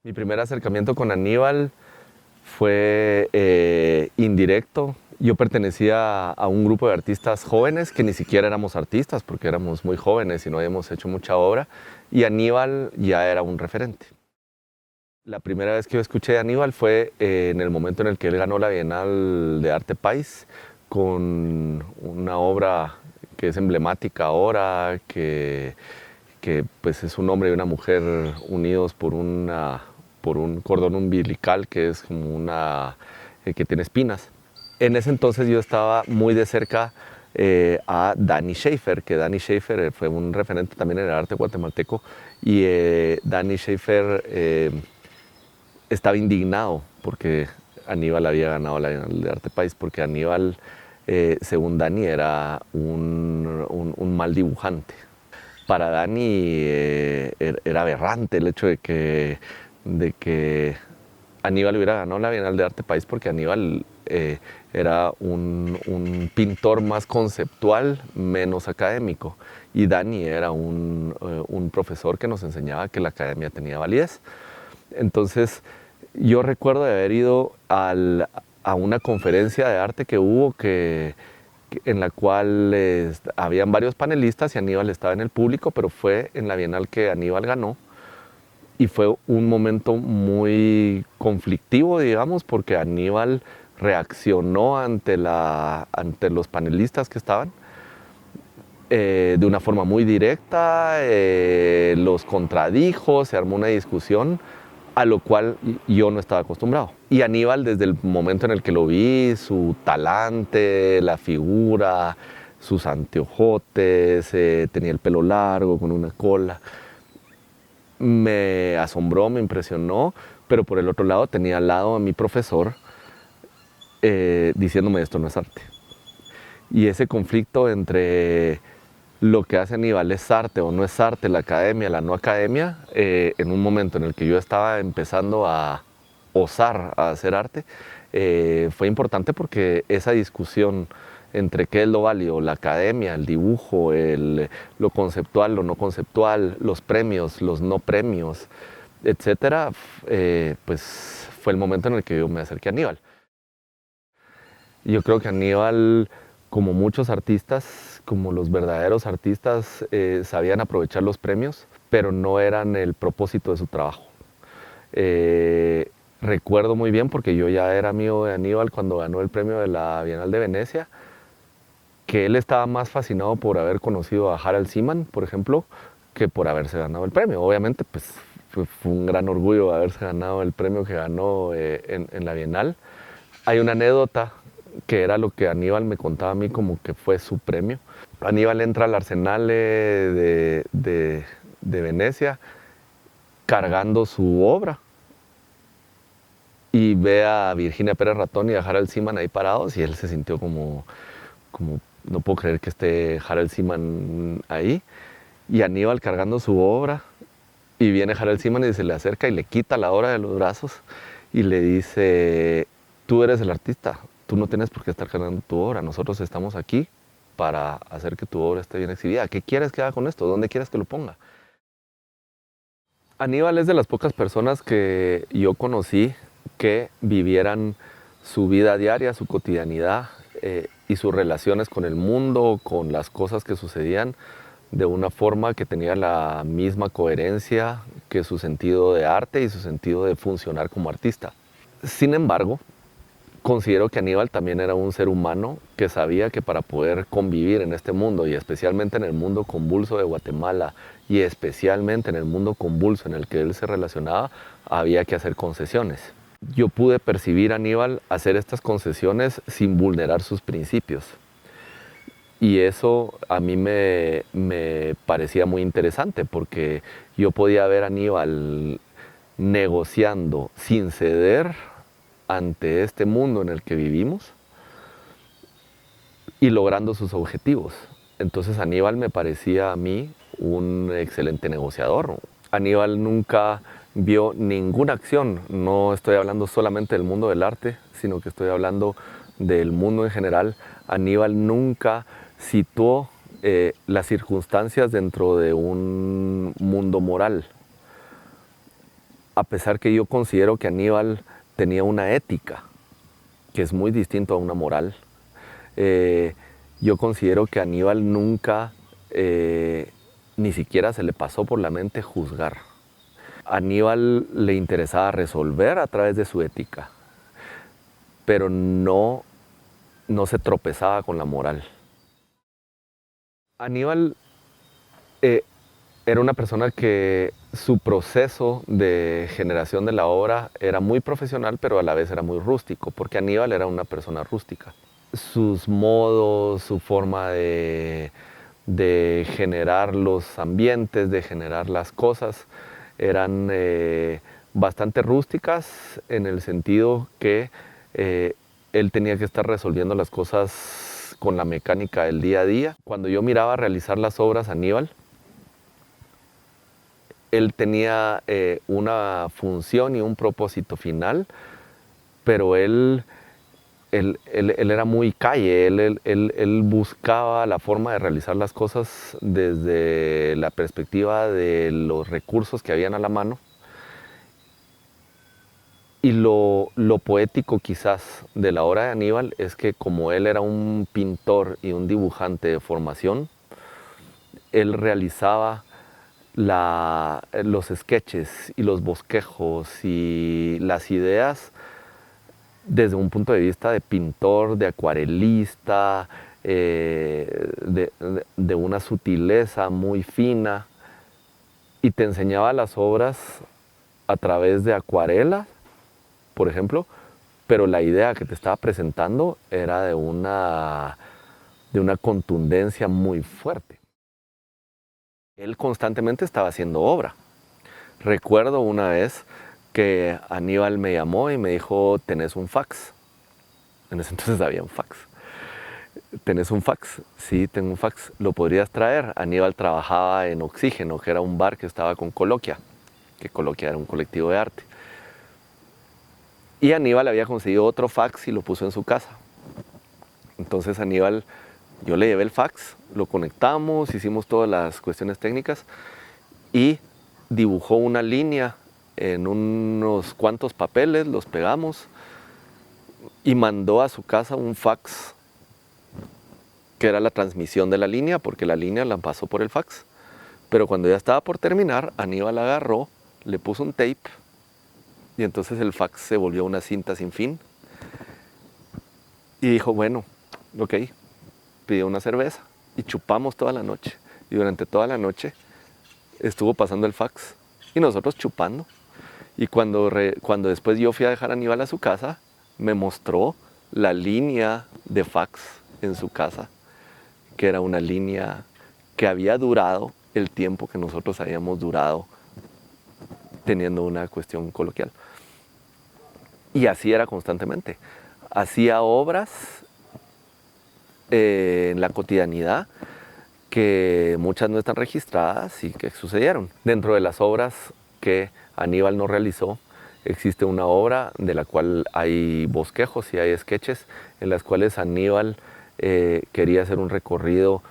Mi primer acercamiento con Aníbal fue indirecto. Yo pertenecía a un grupo de artistas jóvenes que ni siquiera éramos artistas porque éramos muy jóvenes y no habíamos hecho mucha obra, y Aníbal ya era un referente. La primera vez que yo escuché a Aníbal fue en el momento en el que él ganó la Bienal de Arte País con una obra que es emblemática ahora, que pues es un hombre y una mujer unidos por un cordón umbilical que es como que tiene espinas. En ese entonces yo estaba muy de cerca a Danny Schaefer, que Danny Schaefer fue un referente también en el arte guatemalteco, y Danny Schaefer estaba indignado porque Aníbal había ganado la Bienal de Arte País, porque Aníbal, según Danny, era un mal dibujante. Para Danny era aberrante el hecho de que Aníbal hubiera ganado la Bienal de Arte País, porque Aníbal era un pintor más conceptual, menos académico. Y Danny era un profesor que nos enseñaba que la academia tenía validez. Entonces, yo recuerdo de haber ido a una conferencia de arte que hubo en la cual habían varios panelistas y Aníbal estaba en el público, pero fue en la Bienal que Aníbal ganó. Y fue un momento muy conflictivo, digamos, porque Aníbal reaccionó ante los panelistas que estaban de una forma muy directa, los contradijo, se armó una discusión a lo cual yo no estaba acostumbrado. Y Aníbal, desde el momento en el que lo vi, su talante, la figura, sus anteojotes, tenía el pelo largo con una cola, me asombró, me impresionó, pero por el otro lado tenía al lado a mi profesor diciéndome esto no es arte. Y ese conflicto entre lo que hace Aníbal es arte o no es arte, la academia, la no academia, en un momento en el que yo estaba empezando a osar a hacer arte, fue importante porque esa discusión entre qué es lo válido, la academia, el dibujo, lo conceptual, lo no conceptual, los premios, los no premios, etcétera, pues fue el momento en el que yo me acerqué a Aníbal. Yo creo que Aníbal, como muchos artistas, como los verdaderos artistas, sabían aprovechar los premios, pero no eran el propósito de su trabajo. Recuerdo muy bien, porque yo ya era amigo de Aníbal cuando ganó el premio de la Bienal de Venecia, que él estaba más fascinado por haber conocido a Harald Seaman, por ejemplo, que por haberse ganado el premio. Obviamente, pues fue un gran orgullo haberse ganado el premio que ganó en la Bienal. Hay una anécdota que era lo que Aníbal me contaba a mí como que fue su premio. Aníbal entra al Arsenal de Venecia cargando su obra y ve a Virginia Pérez Ratón y a Harald Seaman ahí parados, y él se sintió como no puedo creer que esté Harald Seaman ahí, y Aníbal cargando su obra, y viene Harald Seaman y se le acerca y le quita la obra de los brazos y le dice: tú eres el artista, tú no tienes por qué estar cargando tu obra, nosotros estamos aquí para hacer que tu obra esté bien exhibida. ¿Qué quieres que haga con esto? ¿Dónde quieres que lo ponga? Aníbal es de las pocas personas que yo conocí que vivieran su vida diaria, su cotidianidad y sus relaciones con el mundo, con las cosas que sucedían, de una forma que tenía la misma coherencia que su sentido de arte y su sentido de funcionar como artista. Sin embargo, considero que Aníbal también era un ser humano que sabía que para poder convivir en este mundo, y especialmente en el mundo convulso de Guatemala, y especialmente en el mundo convulso en el que él se relacionaba, había que hacer concesiones. Yo pude percibir a Aníbal hacer estas concesiones sin vulnerar sus principios. Y eso a mí me parecía muy interesante, porque yo podía ver a Aníbal negociando sin ceder ante este mundo en el que vivimos y logrando sus objetivos. Entonces Aníbal me parecía a mí un excelente negociador. Aníbal nunca vio ninguna acción, no estoy hablando solamente del mundo del arte, sino que estoy hablando del mundo en general. Aníbal nunca situó las circunstancias dentro de un mundo moral. a pesar que yo considero que Aníbal tenía una ética, que es muy distinto a una moral, yo considero que a Aníbal nunca, ni siquiera se le pasó por la mente juzgar. A Aníbal le interesaba resolver a través de su ética, pero no se tropezaba con la moral. Aníbal era una persona que su proceso de generación de la obra era muy profesional, pero a la vez era muy rústico, porque Aníbal era una persona rústica. Sus modos, su forma de generar los ambientes, de generar las cosas, eran bastante rústicas en el sentido que él tenía que estar resolviendo las cosas con la mecánica del día a día. Cuando yo miraba realizar las obras Aníbal, él tenía una función y un propósito final, pero él era muy calle, él buscaba la forma de realizar las cosas desde la perspectiva de los recursos que habían a la mano. Y lo poético quizás de la obra de Aníbal es que como él era un pintor y un dibujante de formación, él realizaba los sketches y los bosquejos y las ideas desde un punto de vista de pintor, de acuarelista, de una sutileza muy fina, y te enseñaba las obras a través de acuarela, por ejemplo, pero la idea que te estaba presentando era de una contundencia muy fuerte. Él constantemente estaba haciendo obra. Recuerdo una vez que Aníbal me llamó y me dijo, ¿tenés un fax? En ese entonces había un fax. ¿Tenés un fax? Sí, tengo un fax. ¿Lo podrías traer? Aníbal trabajaba en Oxígeno, que era un bar que estaba con Coloquia, que Coloquia era un colectivo de arte. Y Aníbal había conseguido otro fax y lo puso en su casa. Entonces Aníbal, yo le llevé el fax, lo conectamos, hicimos todas las cuestiones técnicas y dibujó una línea en unos cuantos papeles, los pegamos y mandó a su casa un fax que era la transmisión de la línea, porque la línea la pasó por el fax. Pero cuando ya estaba por terminar, Aníbal agarró, le puso un tape y entonces el fax se volvió una cinta sin fin. Y dijo, bueno, ok, pidió una cerveza y chupamos toda la noche. Y durante toda la noche estuvo pasando el fax y nosotros chupando. Y cuando después yo fui a dejar a Aníbal a su casa, me mostró la línea de fax en su casa, que era una línea que había durado el tiempo que nosotros habíamos durado teniendo una cuestión coloquial. Y así era constantemente. Hacía obras en la cotidianidad que muchas no están registradas y que sucedieron. Dentro de las obras que Aníbal no realizó, existe una obra de la cual hay bosquejos y hay sketches en las cuales Aníbal quería hacer un recorrido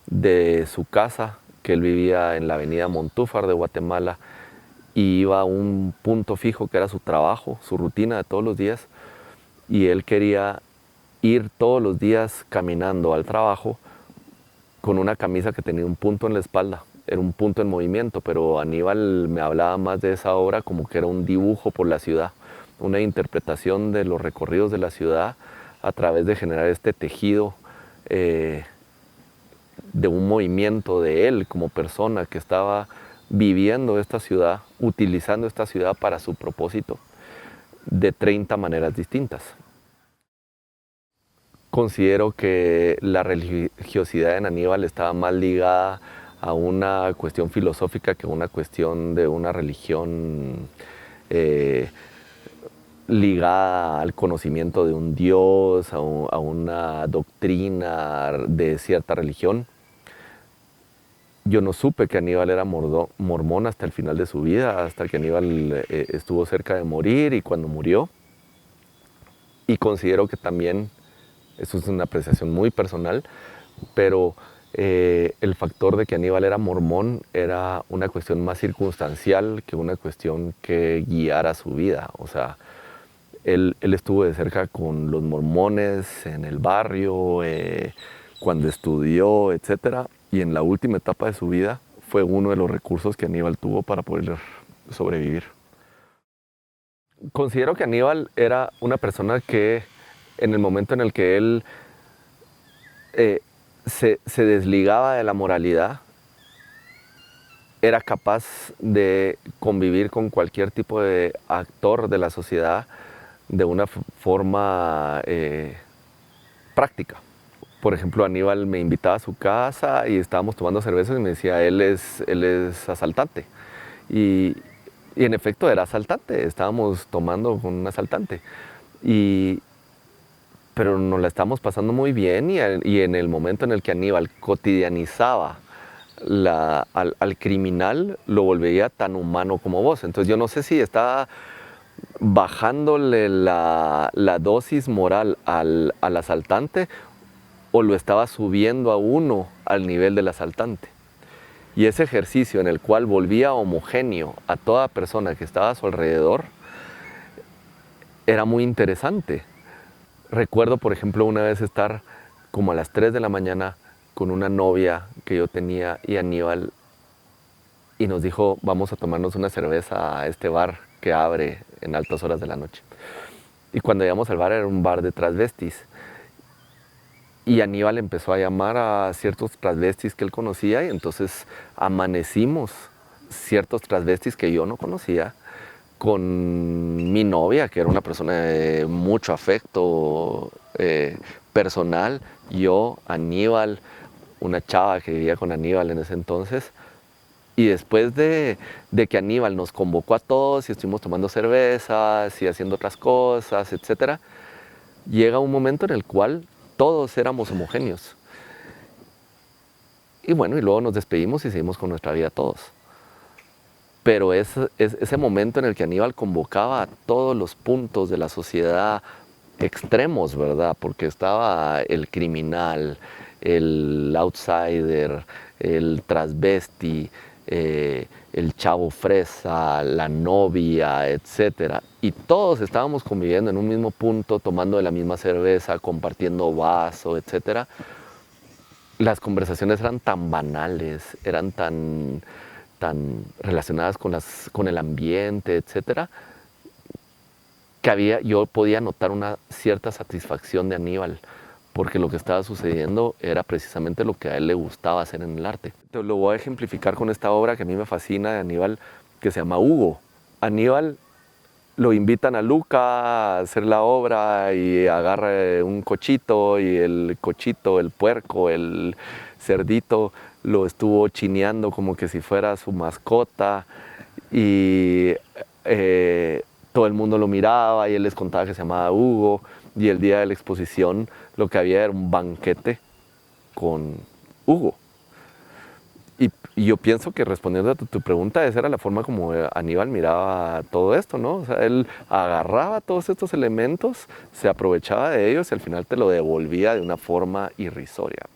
de su casa, que él vivía en la avenida Montúfar de Guatemala, y iba a un punto fijo que era su trabajo, su rutina de todos los días, y él quería ir todos los días caminando al trabajo con una camisa que tenía un punto en la espalda. Era un punto en movimiento, pero Aníbal me hablaba más de esa obra como que era un dibujo por la ciudad, una interpretación de los recorridos de la ciudad a través de generar este tejido de un movimiento de él como persona que estaba viviendo esta ciudad, utilizando esta ciudad para su propósito de 30 maneras distintas. Considero que la religiosidad en Aníbal estaba más ligada a una cuestión filosófica que a una cuestión de una religión ligada al conocimiento de un Dios, a una doctrina de cierta religión. Yo no supe que Aníbal era mormón hasta el final de su vida, hasta que Aníbal estuvo cerca de morir y cuando murió. Y considero que también, eso es una apreciación muy personal, pero el factor de que Aníbal era mormón era una cuestión más circunstancial que una cuestión que guiara su vida. O sea, él estuvo de cerca con los mormones en el barrio, cuando estudió, etcétera, y en la última etapa de su vida fue uno de los recursos que Aníbal tuvo para poder sobrevivir. Considero que Aníbal era una persona que en el momento en el que él se desligaba de la moralidad, era capaz de convivir con cualquier tipo de actor de la sociedad de una forma práctica. Por ejemplo, Aníbal me invitaba a su casa y estábamos tomando cervezas y me decía, él es asaltante. Y, y en efecto era asaltante, estábamos tomando con un asaltante. Pero nos la estábamos pasando muy bien y en el momento en el que Aníbal cotidianizaba al criminal, lo volvería tan humano como vos. Entonces yo no sé si estaba bajándole la dosis moral al asaltante o lo estaba subiendo a uno al nivel del asaltante. Y ese ejercicio en el cual volvía homogéneo a toda persona que estaba a su alrededor era muy interesante. Recuerdo, por ejemplo, una vez estar como a las 3 de la mañana con una novia que yo tenía y Aníbal, y nos dijo, vamos a tomarnos una cerveza a este bar que abre en altas horas de la noche. Y cuando llegamos al bar era un bar de transvestis. Y Aníbal empezó a llamar a ciertos transvestis que él conocía y entonces amanecimos ciertos transvestis que yo no conocía con mi novia, que era una persona de mucho afecto personal, yo, Aníbal, una chava que vivía con Aníbal en ese entonces. Y después de que Aníbal nos convocó a todos y estuvimos tomando cervezas y haciendo otras cosas, etc., llega un momento en el cual todos éramos homogéneos. Y bueno, y luego nos despedimos y seguimos con nuestra vida todos. Pero ese momento en el que Aníbal convocaba a todos los puntos de la sociedad extremos, ¿verdad? Porque estaba el criminal, el outsider, el transvesti, el chavo fresa, la novia, etc. Y todos estábamos conviviendo en un mismo punto, tomando de la misma cerveza, compartiendo vaso, etc. Las conversaciones eran tan banales, eran tan relacionadas con el ambiente, etcétera, que yo podía notar una cierta satisfacción de Aníbal, porque lo que estaba sucediendo era precisamente lo que a él le gustaba hacer en el arte. Te lo voy a ejemplificar con esta obra que a mí me fascina de Aníbal, que se llama Hugo. Aníbal lo invitan a Luca a hacer la obra y agarra un cochito y el cochito, el puerco, el cerdito, lo estuvo chineando como que si fuera su mascota y todo el mundo lo miraba y él les contaba que se llamaba Hugo y el día de la exposición lo que había era un banquete con Hugo. Y yo pienso que respondiendo a tu pregunta, esa era la forma como Aníbal miraba todo esto, ¿no? O sea, él agarraba todos estos elementos, se aprovechaba de ellos y al final te lo devolvía de una forma irrisoria.